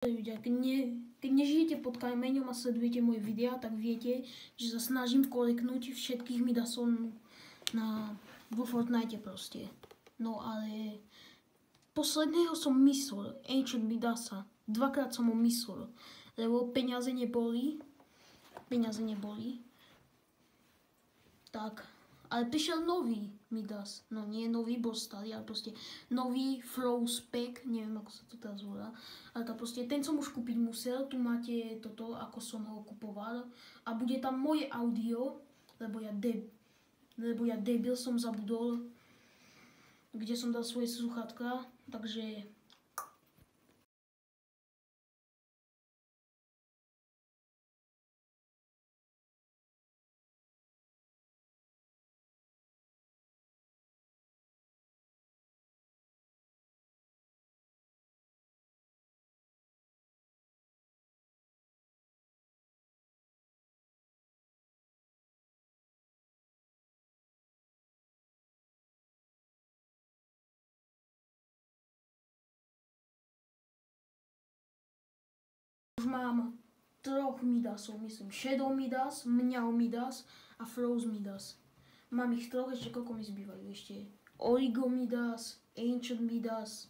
Ľudia, keď nežijete pod kameňom a sledujete moje videá, tak viete, že sa snažím koleknúť všetkých Midasov vo Fortnite proste. No ale posledného som myslel, Ancient Midasa. Dvakrát som ho myslel, lebo peniaze neboli. Tak, ale prišiel nový Midas. No nie nový, bol starý, ale proste nový Froze Pack, neviem ako sa to teraz volá. Ale to proste, ten som už kúpiť musel, tu máte toto, ako som ho kupoval. A bude tam moje audio, lebo ja debil som zabudol, kde som dal svoje sluchátka, takže... Už mám 3 Midasov, myslím. Shadow Midas, Mňau Midas a Froze Midas. Mám ich 3, ešte koľko mi zbývajú ešte. Origo Midas, Ancient Midas,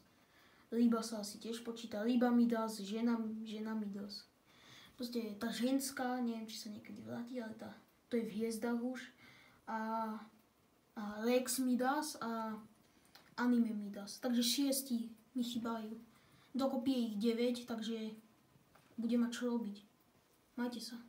Ryba sa asi tiež počíta, Ryba Midas, žena Midas. Proste tá ženská, neviem, či sa niekedy vráti, ale to je v hviezdách už. A Rex Midas a Anime Midas. Takže 6 mi chýbajú. Dokopy je ich 9, takže bude mať čo robiť. Majte sa.